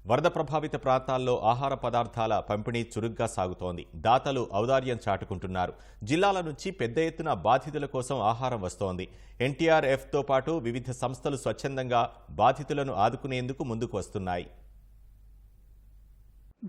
వరద ప్రభావిత ప్రాంతాల్లో ఆహార పదార్థాల పంపిణీ చురుగ్గా సాగుతోంది. దాతలు ఔదార్యం చాటుకుంటున్నారు. జిల్లాల నుంచి పెద్ద ఎత్తున బాధితుల కోసం ఆహారం వస్తోంది. ఎన్టీఆర్ఎఫ్తో పాటు వివిధ సంస్థలు స్వచ్ఛందంగా బాధితులను ఆదుకునేందుకు ముందుకు వస్తున్నాయి.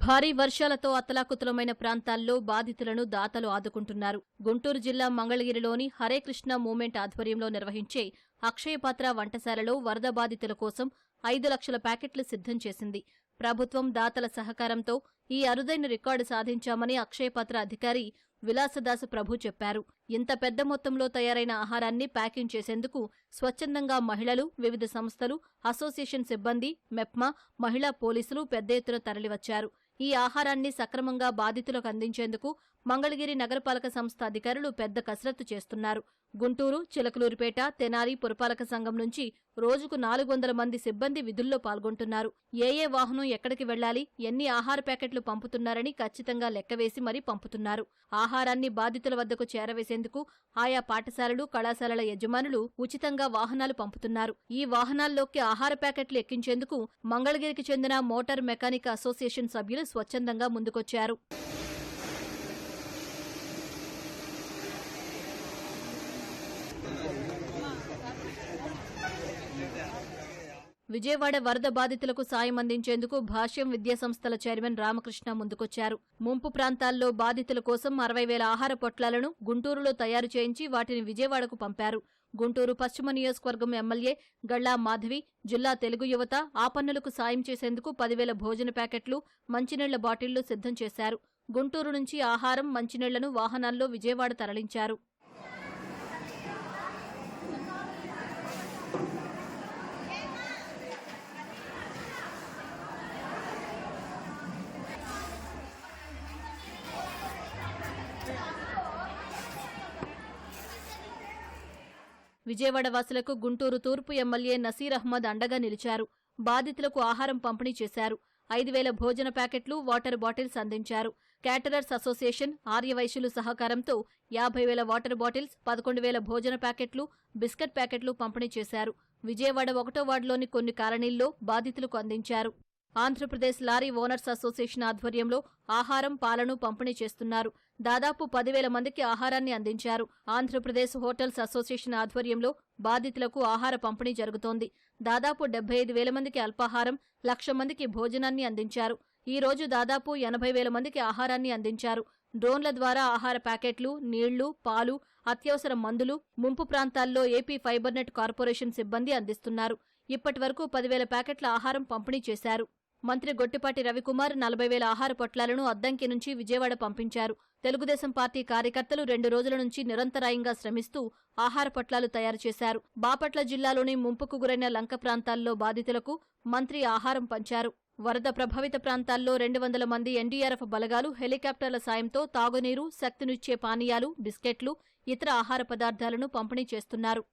భారీ వర్షాలతో అతలాకుతలమైన ప్రాంతాల్లో బాధితులను దాతలు ఆదుకుంటున్నారు. గుంటూరు జిల్లా మంగళగిరిలోని హరే కృష్ణ మూవ్మెంట్ ఆధ్వర్యంలో నిర్వహించే అక్షయపాత్ర వంటశాలలో వరద బాధితుల కోసం 5 లక్షల ప్యాకెట్లు సిద్ధం చేసింది. ప్రభుత్వం దాతల సహకారంతో ఈ అరుదైన రికార్డు సాధించామని అక్షయపాత్ర అధికారి విలాసదాసు ప్రభు చెప్పారు. ఇంత పెద్ద మొత్తంలో తయారైన ఆహారాన్ని ప్యాకింగ్ చేసేందుకు స్వచ్ఛందంగా మహిళలు, వివిధ సంస్థలు, అసోసియేషన్ సిబ్బంది, మెప్మా, మహిళా పోలీసులు పెద్ద ఎత్తున తరలివచ్చారు. ఈ ఆహారాన్ని సక్రమంగా బాధితులకు అందించేందుకు మంగళగిరి నగరపాలక సంస్థ అధికారులు పెద్ద కసరత్తు చేస్తున్నారు. గుంటూరు, చిలకలూరిపేట, తెనాలి పురపాలక సంఘం నుంచి రోజుకు 400 మంది సిబ్బంది విధుల్లో పాల్గొంటున్నారు. ఏ వాహనం ఎక్కడికి వెళ్లాలి, ఎన్ని ఆహార ప్యాకెట్లు పంపుతున్నారని ఖచ్చితంగా లెక్కవేసి మరీ పంపుతున్నారు. ఆహారాన్ని బాధితుల వద్దకు చేరవేసేందుకు ఆయా పాఠశాలలు, కళాశాలల యజమానులు ఉచితంగా వాహనాలు పంపుతున్నారు. ఈ వాహనాల్లోకి ఆహార ప్యాకెట్లు ఎక్కించేందుకు మంగళగిరికి చెందిన మోటార్ మెకానిక్ అసోసియేషన్ సభ్యులు స్వచ్ఛందంగా ముందుకొచ్చారు. విజయవాడ వరద బాధితులకు సాయం అందించేందుకు భాష్యం విద్యాసంస్థల చైర్మన్ రామకృష్ణ ముందుకొచ్చారు. ముంపు ప్రాంతాల్లో బాధితుల కోసం 60,000 ఆహార పొట్లాలను గుంటూరులో తయారు చేయించి వాటిని విజయవాడకు పంపారు. గుంటూరు పశ్చిమ నియోజకవర్గం ఎమ్మెల్యే గళ్లా మాధవి, జిల్లా తెలుగు యువత ఆపన్నులకు సాయం చేసేందుకు 10,000 భోజన ప్యాకెట్లు, మంచినీళ్ల బాటిళ్లు సిద్ధం చేశారు. గుంటూరు నుంచి ఆహారం, మంచినీళ్లను వాహనాల్లో విజయవాడ తరలించారు. విజయవాడ వాసులకు గుంటూరు తూర్పు ఎమ్మెల్యే నసీర్ అహ్మద్ అండగా నిలిచారు. బాధితులకు ఆహారం పంపిణీ చేశారు. 5,000 భోజన ప్యాకెట్లు, వాటర్ బాటిల్స్ అందించారు. క్యాటరర్స్ అసోసియేషన్, ఆర్యవైశ్యులు సహకారంతో 50,000 వాటర్ బాటిల్స్, 11,000 భోజన ప్యాకెట్లు, బిస్కెట్ ప్యాకెట్లు పంపిణీ చేశారు. విజయవాడ 1వ వార్డులోని కొన్ని కాలనీల్లో బాధితులకు అందించారు. ఆంధ్రప్రదేశ్ లారీ ఓనర్స్ అసోసియేషన్ ఆధ్వర్యంలో ఆహారం, పాలను పంపిణీ చేస్తున్నారు. దాదాపు 10,000 మందికి ఆహారాన్ని అందించారు. ఆంధ్రప్రదేశ్ హోటల్స్ అసోసియేషన్ ఆధ్వర్యంలో బాధితులకు ఆహార పంపిణీ జరుగుతోంది. దాదాపు 75,000 మందికి అల్పాహారం, 1,00,000 మందికి భోజనాన్ని అందించారు. ఈ రోజు దాదాపు 80,000 మందికి ఆహారాన్ని అందించారు. డ్రోన్ల ద్వారా ఆహార ప్యాకెట్లు, నీళ్లు, పాలు, అత్యవసర మందులు ముంపు ప్రాంతాల్లో ఏపీ ఫైబర్నెట్ కార్పొరేషన్ సిబ్బంది అందిస్తున్నారు. ఇప్పటివరకు 10,000 ప్యాకెట్ల ఆహారం పంపిణీ చేశారు. మంత్రి గొట్టిపాటి రవికుమార్ 40,000 ఆహార పొట్లాలను అద్దంకి నుంచి విజయవాడ పంపించారు. తెలుగుదేశం పార్టీ కార్యకర్తలు 2 రోజుల నుంచి నిరంతరాయంగా శ్రమిస్తూ ఆహార పొట్లాలు తయారు చేశారు. బాపట్ల జిల్లాలోని ముంపుకు గురైన లంక ప్రాంతాల్లో బాధితులకు మంత్రి ఆహారం పంచారు. వరద ప్రభావిత ప్రాంతాల్లో 200 మంది ఎన్డీఆర్ఎఫ్ బలగాలు హెలికాప్టర్ల సాయంతో తాగునీరు, శక్తినిచ్చే పానీయాలు, బిస్కెట్లు, ఇతర ఆహార పదార్థాలను పంపిణీ చేస్తున్నారు.